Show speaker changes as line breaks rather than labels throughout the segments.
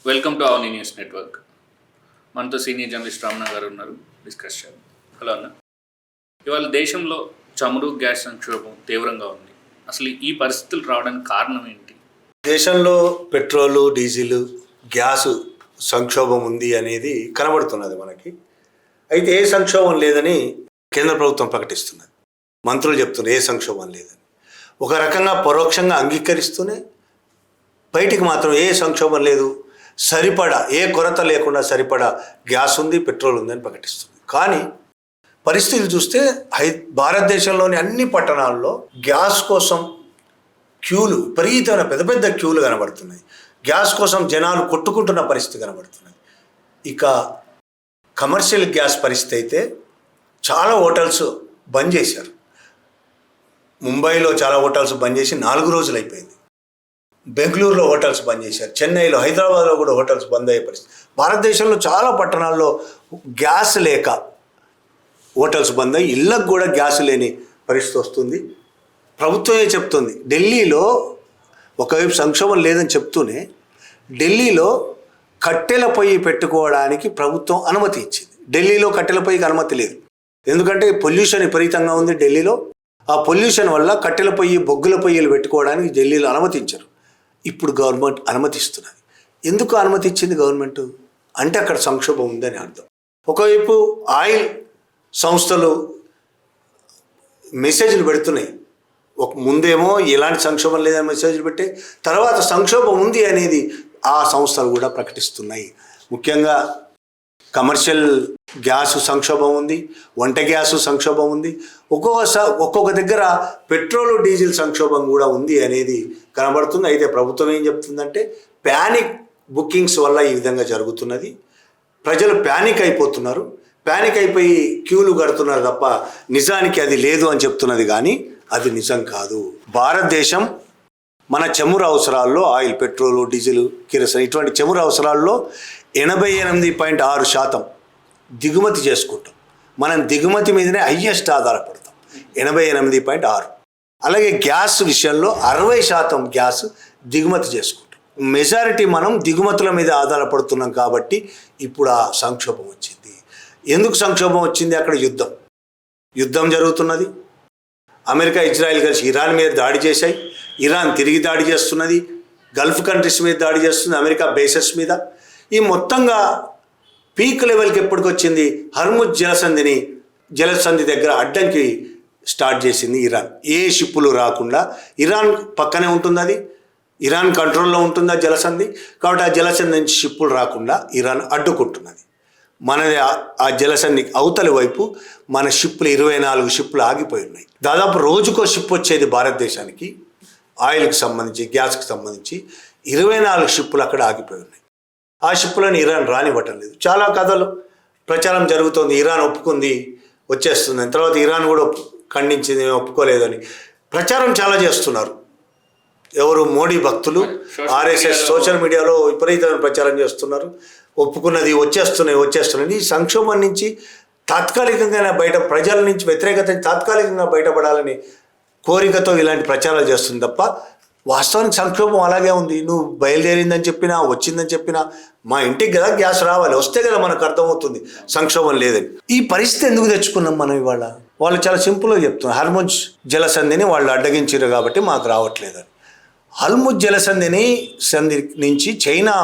Welcome to our news network. మనతో senior journalist Ramana గారు ఉన్నారు, డిస్కస్ చేద్దాం. హలో అన్న, ఇవాళ దేశంలో చమురు గ్యాస్ సంక్షోభం తీవ్రంగా ఉంది. అసలు ఈ పరిస్థితులు రావడానికి కారణం ఏంటి?
దేశంలో పెట్రోలు, డీజిల్, గ్యాసు సంక్షోభం ఉంది అనేది కనబడుతున్నది మనకి. అయితే ఏ సంక్షోభం లేదని కేంద్ర ప్రభుత్వం ప్రకటిస్తున్నది. మంత్రులు చెప్తున్నారు ఏ సంక్షోభం లేదని. ఒక రకంగా పరోక్షంగా అంగీకరిస్తూనే బయటికి మాత్రం ఏ సంక్షోభం లేదు, సరిపడా ఏ కొరత లేకుండా సరిపడా గ్యాస్ ఉంది, పెట్రోల్ ఉందని ప్రకటిస్తుంది. కానీ పరిస్థితులు చూస్తే భారతదేశంలోని అన్ని పట్టణాల్లో గ్యాస్ కోసం క్యూలు, విపరీతమైన పెద్ద పెద్ద క్యూలు కనబడుతున్నాయి. గ్యాస్ కోసం జనాలు కొట్టుకుంటున్న పరిస్థితి కనబడుతున్నది. ఇక కమర్షియల్ గ్యాస్ పరిస్థితి అయితే చాలా హోటల్స్ బంద్ చేశారు. ముంబైలో చాలా హోటల్స్ బంద్ చేసి 4 రోజులు అయిపోయింది. బెంగళూరులో హోటల్స్ బంద్ చేశారు. చెన్నైలో, హైదరాబాద్లో కూడా హోటల్స్ బంద్ అయ్యే పరిస్థితి. భారతదేశంలో చాలా పట్టణాల్లో గ్యాస్ లేక హోటల్స్ బంద్ అయ్యి ఇళ్ళకు కూడా గ్యాస్ లేని పరిస్థితి వస్తుంది. ప్రభుత్వమే చెప్తుంది. ఢిల్లీలో ఒకవైపు సంక్షోభం లేదని చెప్తూనే ఢిల్లీలో కట్టెల పొయ్యి పెట్టుకోవడానికి ప్రభుత్వం అనుమతి ఇచ్చింది. ఢిల్లీలో కట్టెల పొయ్యికి అనుమతి లేదు. ఎందుకంటే పొల్యూషన్ విపరీతంగా ఉంది ఢిల్లీలో. ఆ పొల్యూషన్ వల్ల కట్టెల పొయ్యి, బొగ్గుల పొయ్యిలు పెట్టుకోవడానికి ఢిల్లీలో అనుమతించరు. ఇప్పుడు గవర్నమెంట్ అనుమతిస్తున్నది. ఎందుకు అనుమతి ఇచ్చింది గవర్నమెంట్ అంటే అక్కడ సంక్షోభం ఉందని అర్థం. ఒకవైపు ఆయిల్ సంస్థలు మెసేజ్లు పెడుతున్నాయి. ముందేమో ఎలాంటి సంక్షోభం లేదని మెసేజ్లు పెట్టి, తర్వాత సంక్షోభం ఉంది అనేది ఆ సంస్థలు కూడా ప్రకటిస్తున్నాయి. ముఖ్యంగా కమర్షియల్ గ్యాస్ సంక్షోభం ఉంది, వంట గ్యాసు సంక్షోభం ఉంది, ఒక్కొక్క దగ్గర పెట్రోల్, డీజిల్ సంక్షోభం కూడా ఉంది అనేది కనబడుతుంది. అయితే ప్రభుత్వం ఏం చెప్తుందంటే ప్యానిక్ బుకింగ్స్ వల్ల ఈ విధంగా జరుగుతున్నది. ప్రజలు ప్యానిక్ అయిపోతున్నారు, ప్యానిక్ అయిపోయి క్యూలు కడుతున్నారు తప్ప నిజానికి అది లేదు అని చెప్తున్నది. కానీ అది నిజం కాదు. భారతదేశం మన చమురు అవసరాల్లో ఆయిల్, పెట్రోలు, డీజిల్, కిరసన్ ఇటువంటి చమురు అవసరాల్లో 88.6% దిగుమతి చేసుకుంటాం. మనం దిగుమతి మీదనే హయ్యెస్ట్ ఆధారపడతాం, 88.6. అలాగే గ్యాస్ విషయంలో 60% గ్యాస్ దిగుమతి చేసుకుంటాం. మెజారిటీ మనం దిగుమతుల మీద ఆధారపడుతున్నాం. కాబట్టి ఇప్పుడు ఆ సంక్షోభం వచ్చింది. ఎందుకు సంక్షోభం వచ్చింది? అక్కడ యుద్ధం జరుగుతున్నది. అమెరికా, ఇజ్రాయెల్ కలిసి ఇరాన్ మీద దాడి చేశాయి. ఇరాన్ తిరిగి దాడి చేస్తున్నది. గల్ఫ్ కంట్రీస్ మీద దాడి చేస్తుంది, అమెరికా బేసెస్ మీద. ఈ మొత్తంగా పీక్ లెవెల్కి ఎప్పటికొచ్చింది? హర్ముజ్ జలసంధి దగ్గర అడ్డంకి స్టార్ట్ చేసింది ఇరాన్. ఏ షిప్పులు రాకుండా, ఇరాన్ పక్కనే ఉంటుంది, అది ఇరాన్ కంట్రోల్లో ఉంటుంది ఆ జలసంధి. కాబట్టి ఆ జలసంధి నుంచి షిప్పులు రాకుండా ఇరాన్ అడ్డుకుంటున్నది. మనది ఆ జలసంధి అవతలి వైపు మన షిప్పులు 24 షిప్పులు ఆగిపోయి ఉన్నాయి. దాదాపు రోజుకో షిప్ వచ్చేది భారతదేశానికి. ఆయిల్కి సంబంధించి, గ్యాస్కి సంబంధించి 24 షిప్పులు అక్కడ ఆగిపోయి ఉన్నాయి. ఆ షిప్పులను ఇరాన్ రానివ్వటం లేదు. చాలా కథలు ప్రచారం జరుగుతోంది. ఇరాన్ ఒప్పుకుంది, వచ్చేస్తుంది. తర్వాత ఇరాన్ కూడా ఖండించింది, ఒప్పుకోలేదని ప్రచారం చాలా చేస్తున్నారు. ఎవరు? మోడీ భక్తులు, ఆర్ఎస్ఎస్ సోషల్ మీడియాలో విపరీతమైన ప్రచారం చేస్తున్నారు. ఒప్పుకున్నది, వచ్చేస్తున్నాయి. ఈ సంక్షోభం నుంచి తాత్కాలికంగా ప్రజల నుంచి వ్యతిరేకత తాత్కాలికంగా బయటపడాలని కోరికతో ఇలాంటి ప్రచారాలు చేస్తుంది తప్ప వాస్తవానికి సంక్షోభం అలాగే ఉంది. నువ్వు బయలుదేరిందని చెప్పినా, వచ్చిందని చెప్పినా, మా ఇంటికి కదా గ్యాస్ రావాలి, వస్తే కదా మనకు అర్థమవుతుంది సంక్షోభం లేదని. ఈ పరిస్థితి ఎందుకు తెచ్చుకున్నాం మనం ఇవాళ? వాళ్ళు చాలా సింపుల్గా చెప్తున్నారు, హర్ముజ్ జలసంధిని వాళ్ళు అడ్డగించారు కాబట్టి మాకు రావట్లేదని. హర్ముజ్ జలసంధి నుంచి చైనా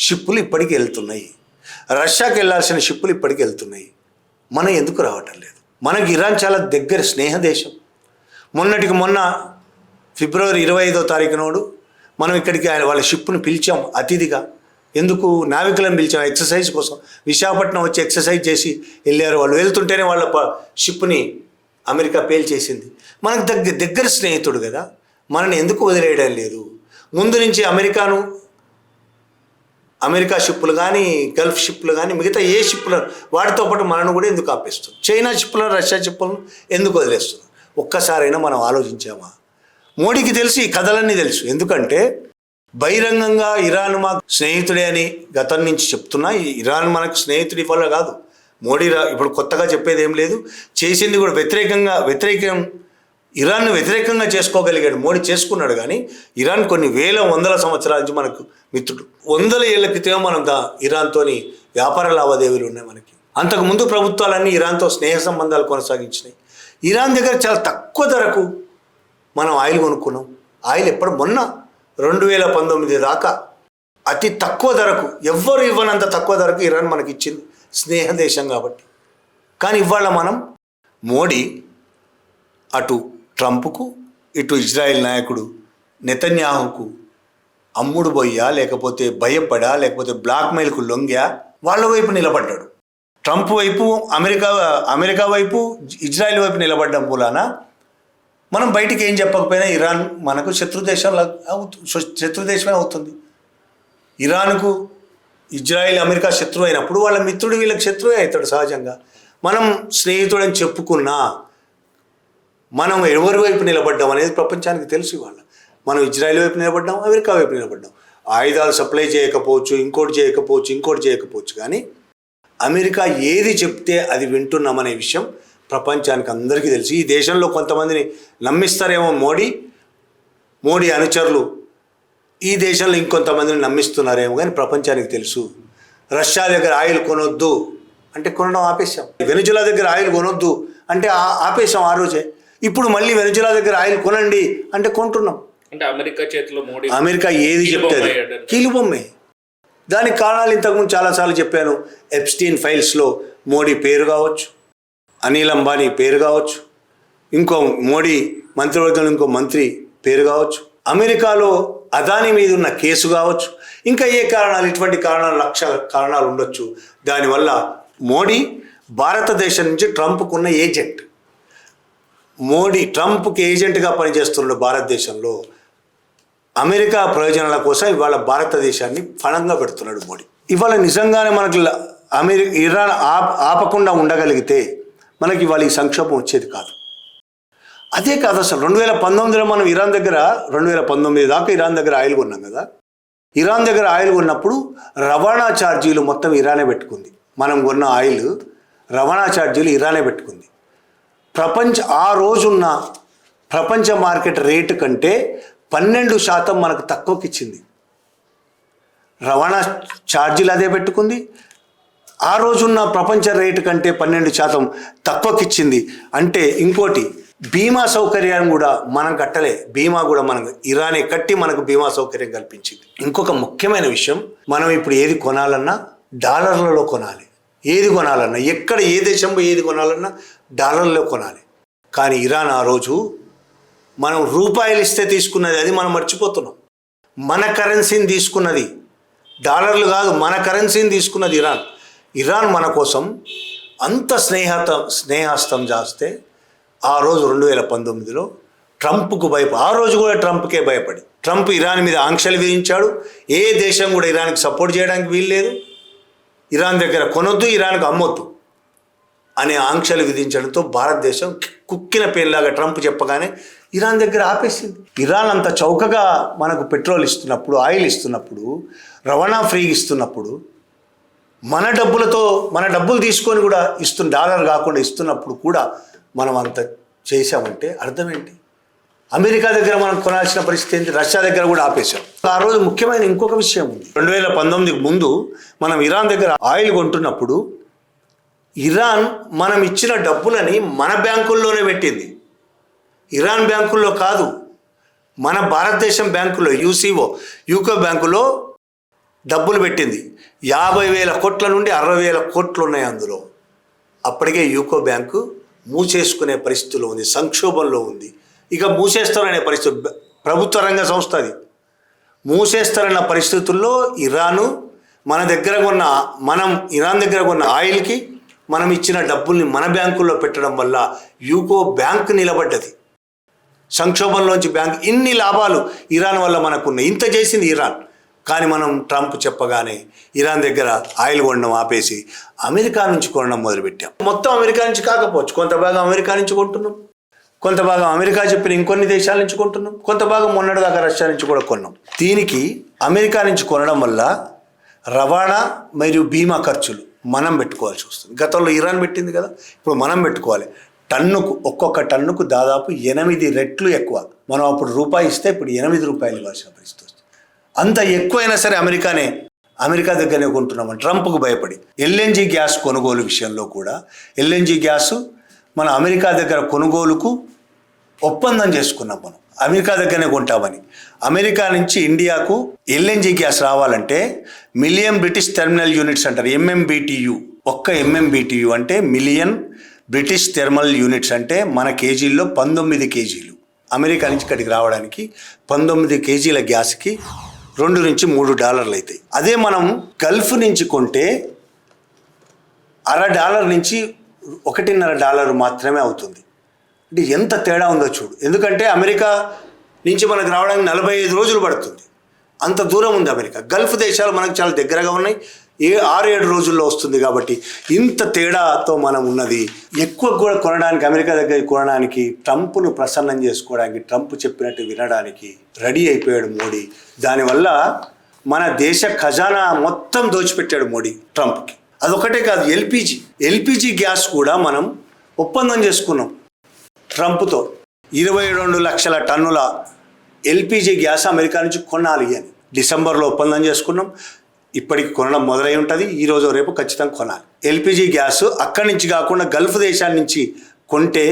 షిప్పులు ఇప్పటికీ వెళ్తున్నాయి, రష్యాకి వెళ్ళాల్సిన షిప్పులు ఇప్పటికీ వెళ్తున్నాయి. మనం ఎందుకు రావటం లేదు? మనకి ఇరాన్ చాలా దగ్గర స్నేహ దేశం. మొన్నటికి మొన్న ఫిబ్రవరి 25వ తారీఖు నాడు మనం ఇక్కడికి వాళ్ళ షిప్ను పిలిచాం అతిథిగా. ఎందుకు? నావికులను పిలిచాం ఎక్సర్సైజ్ కోసం. విశాఖపట్నం వచ్చి ఎక్సర్సైజ్ చేసి వెళ్ళారు. వాళ్ళు వెళ్తుంటేనే వాళ్ళ షిప్ని అమెరికా పేల్చేసింది. మనకు దగ్గర స్నేహితుడు కదా, మనని ఎందుకు వదిలేయడం లేదు? ముందు నుంచి అమెరికా షిప్పులు కానీ, గల్ఫ్ షిప్పులు కానీ, మిగతా ఏ షిప్పులు వాటితో పాటు మనను కూడా ఎందుకు ఆపేస్తుంది? చైనా షిప్పులను, రష్యా షిప్పులను ఎందుకు వదిలేస్తుంది? ఒక్కసారైనా మనం ఆలోచించామా? మోడీకి తెలుసు, ఈ కథలన్నీ తెలుసు. ఎందుకంటే బహిరంగంగా ఇరాన్ మాకు స్నేహితుడే అని గతం నుంచి చెప్తున్నా. ఇరాన్ మనకు స్నేహితుడి వల్ల కాదు. మోడీ ఇప్పుడు కొత్తగా చెప్పేది ఏం లేదు, చేసింది కూడా వ్యతిరేకం ఇరాన్ను వ్యతిరేకంగా చేసుకోగలిగాడు మోడీ, చేసుకున్నాడు. కానీ ఇరాన్ కొన్ని వేల వందల సంవత్సరాల నుంచి మనకు మిత్రుడు. వందల ఏళ్ల క్రితమే మనం ఇరాన్తోని వ్యాపార లావాదేవీలు ఉన్నాయి మనకి. అంతకుముందు ప్రభుత్వాలన్నీ ఇరాన్తో స్నేహ సంబంధాలు కొనసాగించినాయి. ఇరాన్ దగ్గర చాలా తక్కువ ధరకు మనం ఆయిల్ కొనుక్కున్నాం. ఆయిల్ మొన్న 2019 దాకా అతి తక్కువ ధరకు, ఎవ్వరు ఇవ్వనంత తక్కువ ధరకు ఇరాన్ మనకి ఇచ్చింది, స్నేహ దేశం కాబట్టి. కానీ ఇవాళ మనం మోడీ అటు ట్రంప్కు, ఇటు ఇజ్రాయెల్ నాయకుడు నెతన్యాహుకు అమ్ముడు పోయా, లేకపోతే భయపడా, లేకపోతే బ్లాక్మెయిల్కు లొంగా వాళ్ళ వైపు నిలబడ్డాడు. ట్రంప్ వైపు, అమెరికా వైపు, ఇజ్రాయెల్ వైపు నిలబడ్డం మూలాన మనం బయటికి ఏం చెప్పకపోయినా ఇరాన్ మనకు శత్రుదేశమే అవుతుంది. ఇరాన్కు ఇజ్రాయెల్, అమెరికా శత్రువు అయినప్పుడు వాళ్ళ మిత్రుడు వీళ్ళకి శత్రువే అవుతాడు సహజంగా. మనం స్నేహితుడని చెప్పుకున్నా మనం ఎవరి వైపు నిలబడ్డాం అనేది ప్రపంచానికి తెలుసు. ఇవాళ మనం ఇజ్రాయెల్ వైపు నిలబడ్డాం, అమెరికా వైపు నిలబడ్డాం. ఆయుధాలు సప్లై చేయకపోవచ్చు, ఇంకోటి చేయకపోవచ్చు, కానీ అమెరికా ఏది చెప్తే అది వింటున్నామనే విషయం ప్రపంచానికి అందరికీ తెలుసు. ఈ దేశంలో కొంతమందిని నమ్మిస్తారేమో మోడీ అనుచరులు, ఈ దేశంలో ఇంకొంతమందిని నమ్మిస్తున్నారేమో, కానీ ప్రపంచానికి తెలుసు. రష్యా దగ్గర ఆయిల్ కొనొద్దు అంటే కొనడం ఆపేశాం. వెనిజులా దగ్గర ఆయిల్ కొనొద్దు అంటే ఆపేశాం ఆ రోజే. ఇప్పుడు మళ్ళీ వెనిజులా దగ్గర ఆయిల్ కొనండి అంటే కొంటున్నాం.
అంటే అమెరికా చేతిలో మోడీ,
అమెరికా ఏది చెప్తుంది కీలుబొమ్మే. దానికి కారణాలు ఇంతకుముందు చాలాసార్లు చెప్పాను. ఎప్స్టీన్ ఫైల్స్లో మోడీ పేరు కావచ్చు, అనిల్ అంబానీ పేరు కావచ్చు, ఇంకో మోడీ మంత్రివర్గంలో ఇంకో మంత్రి పేరు కావచ్చు, అమెరికాలో అదానీ మీద ఉన్న కేసు కావచ్చు, ఇంకా ఏ కారణాలు, ఇటువంటి కారణాలు, లక్ష కారణాలు ఉండొచ్చు. దానివల్ల మోడీ భారతదేశం నుంచి ట్రంప్కున్న ఏజెంట్. మోడీ ట్రంప్కి ఏజెంట్గా పనిచేస్తున్నాడు భారతదేశంలో. అమెరికా ప్రయోజనాల కోసం ఇవాళ భారతదేశాన్ని ఫణంగా పెడుతున్నాడు మోడీ. ఇవాళ నిజంగానే మనకు ఇరాన్ ఆపకుండా ఉండగలిగితే మనకి ఇవాళ ఈ సంక్షోభం వచ్చేది కాదు. అదే కాదు అసలు 2019లో మనం ఇరాన్ దగ్గర 2019 దాకా ఇరాన్ దగ్గర ఆయిల్ కొన్నాం కదా. ఇరాన్ దగ్గర ఆయిల్ కొన్నప్పుడు రవాణా ఛార్జీలు మొత్తం ఇరానే పెట్టుకుంది. మనం కొన్న ఆయిల్ రవాణా ఛార్జీలు ఇరానే పెట్టుకుంది. ఆ రోజున్న ప్రపంచ మార్కెట్ రేటు కంటే 12% మనకు తక్కువకి ఇచ్చింది. రవాణా ఛార్జీలు అదే పెట్టుకుంది. ఆ రోజున్న ప్రపంచ రేటు కంటే 12% తక్కువకి ఇచ్చింది. అంటే ఇంకోటి, బీమా సౌకర్యాన్ని కూడా మనం కట్టలే. బీమా కూడా మనం ఇరానే కట్టి మనకు బీమా సౌకర్యం కల్పించింది. ఇంకొక ముఖ్యమైన విషయం, మనం ఇప్పుడు ఏది కొనాలన్నా డాలర్లలో కొనాలి. ఏది కొనాలన్నా, ఎక్కడ ఏ దేశంలో ఏది కొనాలన్నా డాలర్లో కొనాలి. కానీ ఇరాన్ ఆ రోజు మనం రూపాయలు ఇస్తే తీసుకున్నది, అది మనం మర్చిపోతున్నాం. మన కరెన్సీని తీసుకున్నది, డాలర్లు కాదు, మన కరెన్సీని తీసుకున్నది ఇరాన్. ఇరాన్ మన కోసం అంత స్నేహస్తం చేస్తే ఆ రోజు 2019లో ట్రంప్కు ఆ రోజు కూడా ట్రంప్కే భయపడి ట్రంప్ ఇరాన్ మీద ఆంక్షలు విధించాడు. ఏ దేశం కూడా ఇరాన్కి సపోర్ట్ చేయడానికి వీల్లేదు. ఇరాన్ దగ్గర కొనొద్దు, ఇరాన్కు అమ్మొద్దు అనే ఆంక్షలు విధించడంతో భారతదేశం కుక్కిన పేర్లాగా ట్రంప్ చెప్పగానే ఇరాన్ దగ్గర ఆపేసింది. ఇరాన్ అంత చౌకగా మనకు పెట్రోల్ ఇస్తున్నప్పుడు, ఆయిల్ ఇస్తున్నప్పుడు, రవాణా ఫ్రీగా ఇస్తున్నప్పుడు, మన డబ్బులు తీసుకొని కూడా డాలర్ కాకుండా ఇస్తున్నప్పుడు కూడా మనం అంత చేసామంటే అర్థం ఏంటి? అమెరికా దగ్గర మనం కొనాల్సిన పరిస్థితి ఏంటి? రష్యా దగ్గర కూడా ఆపేశాం. ఆ రోజు ముఖ్యమైన ఇంకొక విషయం ఉంది. 2019కి ముందు మనం ఇరాన్ దగ్గర ఆయిల్ కొంటున్నప్పుడు ఇరాన్ మనం ఇచ్చిన డబ్బులని మన బ్యాంకుల్లోనే పెట్టింది. ఇరాన్ బ్యాంకుల్లో కాదు, మన భారతదేశం బ్యాంకులో, యూకో బ్యాంకులో డబ్బులు పెట్టింది. 50,000 కోట్ల నుండి 60,000 కోట్లు ఉన్నాయి అందులో. అప్పటికే యూకో బ్యాంకు మూసేసుకునే పరిస్థితిలో ఉంది, సంక్షోభంలో ఉంది. ఇక మూసేస్తారనే పరిస్థితి, ప్రభుత్వ రంగ సంస్థ అది. మూసేస్తారన్న పరిస్థితుల్లో ఇరాన్ దగ్గర ఉన్న ఆయిల్కి మనం ఇచ్చిన డబ్బుల్ని మన బ్యాంకుల్లో పెట్టడం వల్ల యూకో బ్యాంక్ నిలబడ్డది. సంక్షోభంలోంచి బ్యాంక్, ఇన్ని లాభాలు ఇరాన్ వల్ల మనకున్నాయి. ఇంత చేసింది ఇరాన్. కానీ మనం ట్రంప్ చెప్పగానే ఇరాన్ దగ్గర ఆయిల్ కొనడం ఆపేసి అమెరికా నుంచి కొనడం మొదలుపెట్టాం. మొత్తం అమెరికా నుంచి కాకపోవచ్చు, కొంత భాగం అమెరికా నుంచి కొంటున్నాం, కొంత భాగం అమెరికా చెప్పిన ఇంకొన్ని దేశాల నుంచి కొంటున్నాం, కొంత భాగం మొన్నటిదాకా రష్యా నుంచి కూడా కొన్నాం. దీనికి అమెరికా నుంచి కొనడం వల్ల రవాణా మరియు బీమా ఖర్చులు మనం పెట్టుకోవాల్సి వస్తుంది. గతంలో ఇరాన్ పెట్టింది కదా, ఇప్పుడు మనం పెట్టుకోవాలి. టన్నుకు ఒక్కొక్క టన్నుకు దాదాపు 8 రెట్లు ఎక్కువ. మనం అప్పుడు రూపాయి ఇస్తే ఇప్పుడు 8 రూపాయలు ఇవ్వాల్సిన పరిస్థితి వస్తుంది. అంత ఎక్కువైనా సరే అమెరికా దగ్గరనే కొంటున్నామని ట్రంప్కు భయపడి. ఎల్ఎన్జి గ్యాస్ కొనుగోలు విషయంలో కూడా ఎల్ఎన్జి గ్యాసు మన అమెరికా దగ్గర కొనుగోలుకు ఒప్పందం చేసుకున్నాం. మనం అమెరికా దగ్గరనే కొంటామని. అమెరికా నుంచి ఇండియాకు ఎల్ఎన్జి గ్యాస్ రావాలంటే మిలియన్ బ్రిటిష్ టెర్మినల్ యూనిట్స్ అంటారు, ఎంఎంబిటియు. ఒక్క ఎంఎంబిటియు అంటే మిలియన్ బ్రిటిష్ థెర్మల్ యూనిట్స్ అంటే మన కేజీల్లో 19 కేజీలు. అమెరికా నుంచి ఇక్కడికి రావడానికి 19 కేజీల గ్యాస్కి $2 నుంచి $3 అవుతాయి. అదే మనం గల్ఫ్ నుంచి కొంటే $0.50 నుంచి $1.50 మాత్రమే అవుతుంది. అంటే ఎంత తేడా ఉందో చూడు. ఎందుకంటే అమెరికా నుంచి మనకు రావడానికి 45 రోజులు పడుతుంది. అంత దూరం ఉంది అమెరికా. గల్ఫ్ దేశాలు మనకు చాలా దగ్గరగా ఉన్నాయి, 6-7 రోజుల్లో వస్తుంది. కాబట్టి ఇంత తేడాతో మనం ఉన్నది. ఎక్కువ కూడా కొనడానికి, అమెరికా దగ్గర కొనడానికి, ట్రంప్ను ప్రసన్నం చేసుకోవడానికి, ట్రంప్ చెప్పినట్టు వినడానికి రెడీ అయిపోయాడు మోడీ. దానివల్ల మన దేశ ఖజానా మొత్తం దోచిపెట్టాడు మోడీ ట్రంప్కి. అదొకటే కాదు, ఎల్పిజి గ్యాస్ కూడా మనం ఒప్పందం చేసుకున్నాం ట్రంప్తో. 22 లక్షల టన్నుల ఎల్పిజి గ్యాస్ అమెరికా నుంచి కొనాలి అని డిసెంబర్లో ఒప్పందం చేసుకున్నాం. ఇప్పటికి కొనడం మొదలై ఉంటుంది. ఈరోజు రేపు ఖచ్చితంగా కొనాలి. ఎల్పిజి గ్యాస్ అక్కడి నుంచి కాకుండా గల్ఫ్ దేశాల నుంచి కొంటే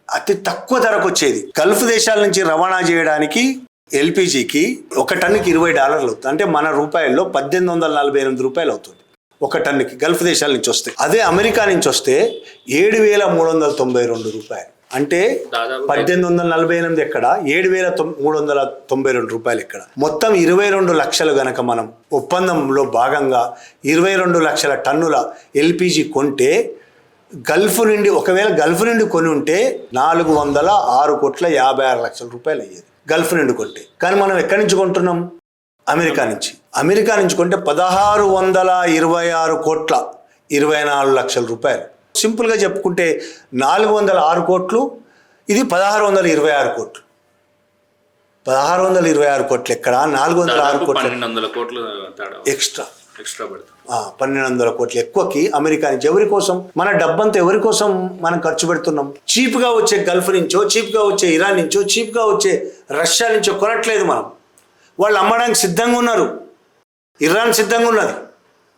అతి తక్కువ ధరకు వచ్చేది. గల్ఫ్ దేశాల నుంచి రవాణా చేయడానికి ఎల్పిజికి ఒక టన్నుకి $20 అవుతుంది. అంటే మన రూపాయల్లో 1848 రూపాయలు అవుతుంది ఒక టన్నుకి గల్ఫ్ దేశాల నుంచి వస్తే. అదే అమెరికా నుంచి వస్తే 7,392 రూపాయలు. అంటే 1848 ఎక్కడ, 7,392 రూపాయలు ఎక్కడ. మొత్తం 22 లక్షలు గనక మనం ఒప్పందంలో భాగంగా 22 లక్షల టన్నుల ఎల్పిజి కొంటే ఒకవేళ గల్ఫ్ నుండి కొని ఉంటే 406,56 లక్షల అయ్యేది గల్ఫ్ నుండి కొంటే. కానీ మనం ఎక్కడి నుంచి కొంటున్నాం? అమెరికా నుంచి కొంటే 1626,24 లక్షల రూపాయలు. సింపుల్గా చెప్పుకుంటే 406 కోట్లు, ఇది 1626 కోట్లు. 1626 కోట్లు ఎక్కడ, 406 కోట్లు,
1200 కోట్లు
ఎక్స్ట్రా
పడుతుంది.
1200 కోట్లు ఎక్కువకి అమెరికా నుంచి. ఎవరి కోసం? మన డబ్బంతా ఎవరి కోసం మనం ఖర్చు పెడుతున్నాం? చీప్గా వచ్చే గల్ఫ్ నుంచో, చీప్గా వచ్చే ఇరాన్ నుంచో, చీప్గా వచ్చే రష్యా నుంచో కొనట్లేదు మనం. వాళ్ళు అమ్మడానికి సిద్ధంగా ఉన్నారు. ఇరాన్ సిద్ధంగా ఉన్నది,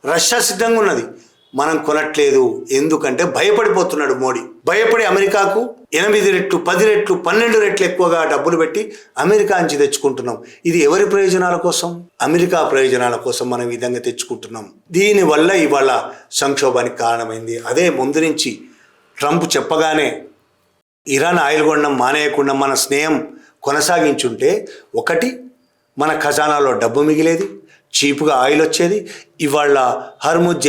రష్యా సిద్ధంగా ఉన్నది. మనం కొనట్లేదు. ఎందుకంటే భయపడిపోతున్నాడు మోడీ. భయపడి అమెరికాకు 8 రెట్లు, 10 రెట్లు, 12 రెట్లు ఎక్కువగా డబ్బులు పెట్టి అమెరికా నుంచి తెచ్చుకుంటున్నాం. ఇది ఎవరి ప్రయోజనాల కోసం? అమెరికా ప్రయోజనాల కోసం మనం ఈ విధంగా తెచ్చుకుంటున్నాం. దీనివల్ల ఇవాళ సంక్షోభానికి కారణమైంది. అదే ముందు నుంచి ట్రంప్ చెప్పగానే ఇరాన్ ఆయిల్ కొనడం మానేయకుండా మన స్నేహం కొనసాగించుంటే ఒకటి మన ఖజానాలో డబ్బు మిగిలేది, చీప్గా ఆయిల్ వచ్చేది. ఇవాళ హర్ముజ్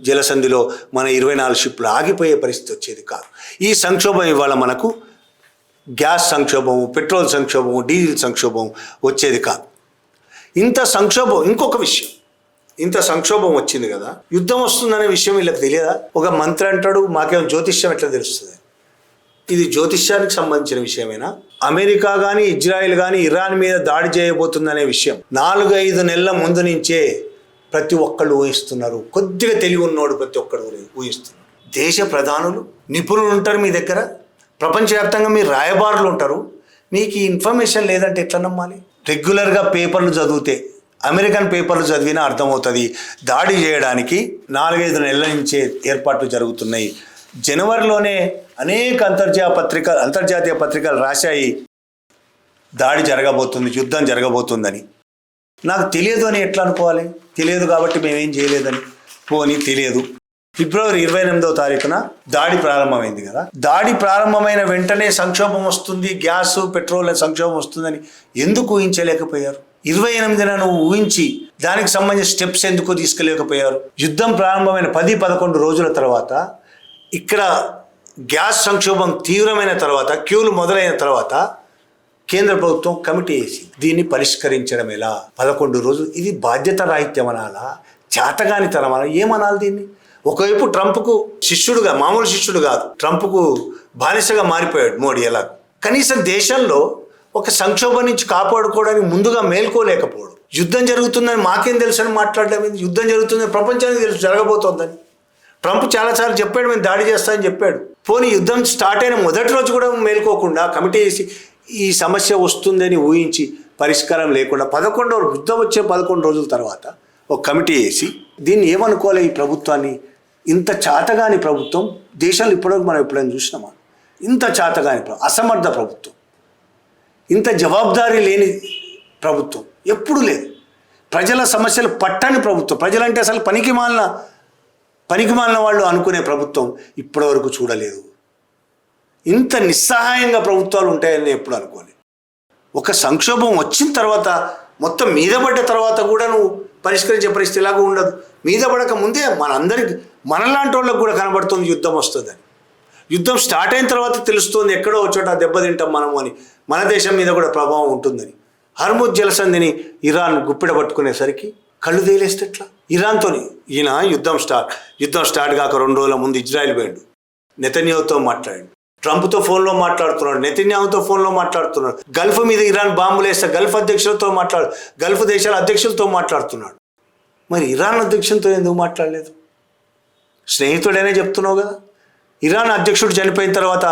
జలసంధిలో మన 24 షిప్లు ఆగిపోయే పరిస్థితి వచ్చేది కాదు. ఈ సంక్షోభం ఇవాళ మనకు గ్యాస్ సంక్షోభము, పెట్రోల్ సంక్షోభము, డీజిల్ సంక్షోభం వచ్చేది కాదు. ఇంత సంక్షోభం వచ్చింది కదా, యుద్ధం వస్తుందనే విషయం వీళ్ళకి తెలియదా? ఒక మంత్రి అంటాడు మాకేమో జ్యోతిష్యం ఎట్లా తెలుస్తుంది? ఇది జ్యోతిష్యానికి సంబంధించిన విషయమేనా? అమెరికా కానీ, ఇజ్రాయెల్ కానీ ఇరాన్ మీద దాడి చేయబోతుందనే విషయం 4-5 నెలల ముందు నుంచే ప్రతి ఒక్కళ్ళు ఊహిస్తున్నారు. కొద్దిగా తెలివి ఉన్నోడు ప్రతి ఒక్కడు ఊహిస్తున్నారు. దేశ ప్రధానులు, నిపుణులు ఉంటారు మీ దగ్గర, ప్రపంచవ్యాప్తంగా మీరు రాయబారులు ఉంటారు. మీకు ఈ ఇన్ఫర్మేషన్ లేదంటే ఎట్లా నమ్మాలి? రెగ్యులర్గా పేపర్లు చదివితే, అమెరికన్ పేపర్లు చదివినా అర్థమవుతుంది. దాడి చేయడానికి 4-5 నెలల నుంచే ఏర్పాట్లు జరుగుతున్నాయి. జనవరిలోనే అనేక అంతర్జాతీయ పత్రికలు రాశాయి దాడి జరగబోతుంది, యుద్ధం జరగబోతుందని. నాకు తెలియదు అని ఎట్లా అనుకోవాలి? తెలియదు కాబట్టి మేమేం చేయలేదని. పోనీ తెలియదు. ఫిబ్రవరి 28వ తారీఖున దాడి ప్రారంభమైంది కదా. దాడి ప్రారంభమైన వెంటనే సంక్షోభం వస్తుంది, గ్యాస్ పెట్రోల్ సంక్షోభం వస్తుందని ఎందుకు ఊహించలేకపోయారు? 28న నువ్వు ఊహించి దానికి సంబంధించిన స్టెప్స్ ఎందుకు తీసుకోలేకపోయారు? యుద్ధం ప్రారంభమైన 10-11 రోజుల తర్వాత, ఇక్కడ గ్యాస్ సంక్షోభం తీవ్రమైన తర్వాత, క్యూలు మొదలైన తర్వాత కేంద్ర ప్రభుత్వం కమిటీ వేసి దీన్ని పరిష్కరించడం ఎలా? 11 రోజులు. ఇది బాధ్యత రాహిత్యం అనాలా, చేతగానితనం అనాలా, ఏమనాలి దీన్ని? ఒకవైపు ట్రంప్కు శిష్యుడుగా, మామూలు శిష్యుడు కాదు, ట్రంప్కు బానిసగా మారిపోయాడు మోడీ. ఎలా కనీసం దేశంలో ఒక సంక్షోభం నుంచి కాపాడుకోవడానికి ముందుగా మేల్కోలేకపోవడం. యుద్ధం జరుగుతుందని మాకేం తెలుసు అని మాట్లాడడం. యుద్ధం జరుగుతుందని ప్రపంచానికి తెలుసు జరగబోతోందని. ట్రంప్ చాలాసార్లు చెప్పాడు, మేము దాడి చేస్తామని చెప్పాడు. పోనీ యుద్ధం స్టార్ట్ అయిన మొదటి రోజు కూడా మేల్కోకుండా కమిటీ వేసి ఈ సమస్య వస్తుందని ఊహించి పరిష్కారం లేకుండా యుద్ధం వచ్చే 11 రోజుల తర్వాత ఒక కమిటీ వేసి దీన్ని ఏమనుకోవాలి, ఈ ప్రభుత్వాన్ని ఇంత చాతగాని ప్రభుత్వం దేశంలో ఇప్పటివరకు మనం ఎప్పుడైనా చూసినామా? ఇంత చాతగాని అసమర్థ ప్రభుత్వం, ఇంత జవాబుదారీ లేని ప్రభుత్వం ఎప్పుడూ లేదు. ప్రజల సమస్యలు పట్టని ప్రభుత్వం, ప్రజలంటే అసలు పనికి మాలిన వాళ్ళు అనుకునే ప్రభుత్వం ఇప్పటివరకు చూడలేదు. ఇంత నిస్సహాయంగా ప్రభుత్వాలు ఉంటాయని ఎప్పుడు అనుకోలేదు. ఒక సంక్షోభం వచ్చిన తర్వాత మొత్తం మీద పడ్డ తర్వాత కూడా నువ్వు పరిష్కరించే పరిస్థితి ఇలాగూ ఉండదు. మీద పడక ముందే మనలాంటి వాళ్ళకు కూడా కనబడుతుంది యుద్ధం వస్తుందని. యుద్ధం స్టార్ట్ అయిన తర్వాత తెలుస్తుంది ఎక్కడో చోట దెబ్బతింటాం మనము అని, మన దేశం మీద కూడా ప్రభావం ఉంటుందని. హర్ముజ్ జలసంధిని ఇరాన్ గుప్పిడ పట్టుకునేసరికి కళ్ళు తేలేస్తే ఎట్లా? ఇరాన్తో ఈయన యుద్ధం స్టార్ట్ కాక 2 రోజుల ముందు ఇజ్రాయెల్ పోయాడు, నెతన్యాహుతో మాట్లాడాడు, ట్రంప్తో ఫోన్లో మాట్లాడుతున్నాడు, నెతన్యాహుతో ఫోన్లో మాట్లాడుతున్నాడు, గల్ఫ్ మీద ఇరాన్ బాంబులు వేస్తే గల్ఫ్ దేశాల అధ్యక్షులతో మాట్లాడుతున్నాడు. మరి ఇరాన్ అధ్యక్షులతో ఎందుకు మాట్లాడలేదు? స్నేహితుడైనా చెప్తున్నావు కదా. ఇరాన్ అధ్యక్షుడు చనిపోయిన తర్వాత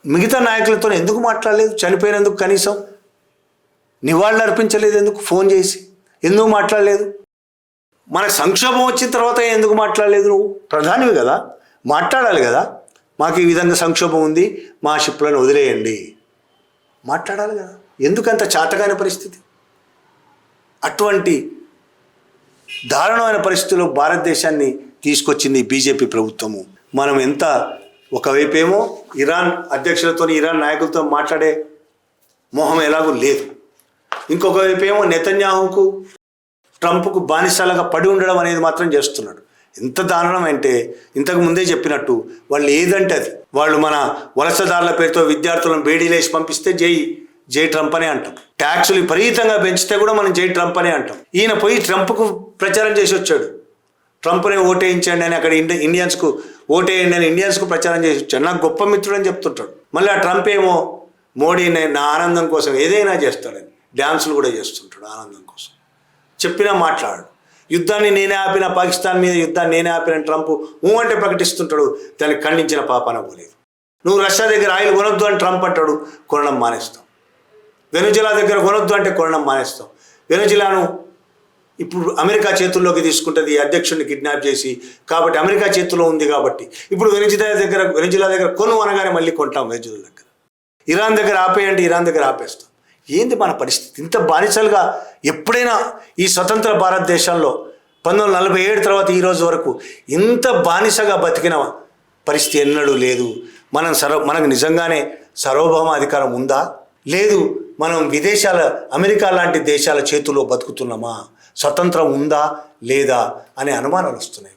మిగతా నాయకులతో ఎందుకు మాట్లాడలేదు? చనిపోయినందుకు కనీసం నివాళులు అర్పించలేదు ఎందుకు? ఫోన్ చేసి ఎందుకు మాట్లాడలేదు? మన సంక్షోభం వచ్చిన తర్వాత ఎందుకు మాట్లాడలేదు? నువ్వు ప్రధానివి కదా, మాట్లాడాలి కదా. మాకు ఈ విధంగా సంక్షోభం ఉంది, మా షిప్లను వదిలేయండి, మాట్లాడాలి కదా. ఎందుకంత చాతకాని పరిస్థితి? అటువంటి దారుణమైన పరిస్థితుల్లో భారతదేశాన్ని తీసుకొచ్చింది బీజేపీ ప్రభుత్వము. మనం ఎంత ఒకవైపేమో ఇరాన్ అధ్యక్షులతో ఇరాన్ నాయకులతో మాట్లాడే మోహం ఎలాగూ లేదు, ఇంకొక వైపేమో నెతన్యాహుకు ట్రంప్కు బానిసలాగా పడి ఉండడం అనేది మాత్రం చేస్తున్నాడు. ఎంత దారుణం అంటే ఇంతకు ముందే చెప్పినట్టు వాళ్ళు ఏదంటే అది, వాళ్ళు మన వలసదారుల పేరుతో విద్యార్థులను బేడీలేసి పంపిస్తే జై ట్రంప్ అనే అంటాం. ట్యాక్సులు విపరీతంగా పెంచితే కూడా మనం జై ట్రంప్ అనే అంటాం. ఈయన పోయి ట్రంప్కు ప్రచారం చేసి వచ్చాడు, ట్రంప్నే ఓటేయించండి అని, అక్కడ ఇండియన్స్కు ఓటేయండి అని ఇండియన్స్కు ప్రచారం చేసి వచ్చాడు. నాకు గొప్ప మిత్రుడు అని చెప్తుంటాడు. మళ్ళీ ఆ ట్రంప్ ఏమో మోడీని నా ఆనందం కోసం ఏదైనా చేస్తాడని డ్యాన్సులు కూడా చేస్తుంటాడు ఆనందం కోసం. చెప్పినా మాట్లాడు. యుద్ధాన్ని నేనే ఆపిన, పాకిస్తాన్ మీద యుద్ధాన్ని నేనే ఆపిన ట్రంప్ అంటే ప్రకటిస్తుంటాడు, దాన్ని ఖండించిన పాపాన పోలేదు. నువ్వు రష్యా దగ్గర ఆయిల్ కొనొద్దు అని ట్రంప్ అంటాడు, కొనడం మానేస్తాం. వెనుజులా దగ్గర కొనొద్దు అంటే కొనడం మానేస్తాం. వెనుజులాను ఇప్పుడు అమెరికా చేతుల్లోకి తీసుకుంటుంది, అధ్యక్షుడిని కిడ్నాప్ చేసి, కాబట్టి అమెరికా చేతుల్లో ఉంది కాబట్టి ఇప్పుడు వెనుజులా దగ్గర కొను అనగానే మళ్ళీ కొంటాం. వెనుజులా దగ్గర ఇరాన్ దగ్గర ఆపేయండి, ఇరాన్ దగ్గర ఆపేస్తాం. ఏంది మన పరిస్థితి? ఇంత బానిసలుగా ఎప్పుడైనా ఈ స్వతంత్ర భారతదేశంలో 1947 తర్వాత ఈ రోజు వరకు ఇంత బానిసగా బతికిన పరిస్థితి ఎన్నడూ లేదు. మనకు నిజంగానే సార్వభౌమ అధికారం ఉందా? లేదు. మనం అమెరికా లాంటి దేశాల చేతుల్లో బతుకుతున్నామా? స్వతంత్రం ఉందా లేదా అనే అనుమానాలు వస్తున్నాయి.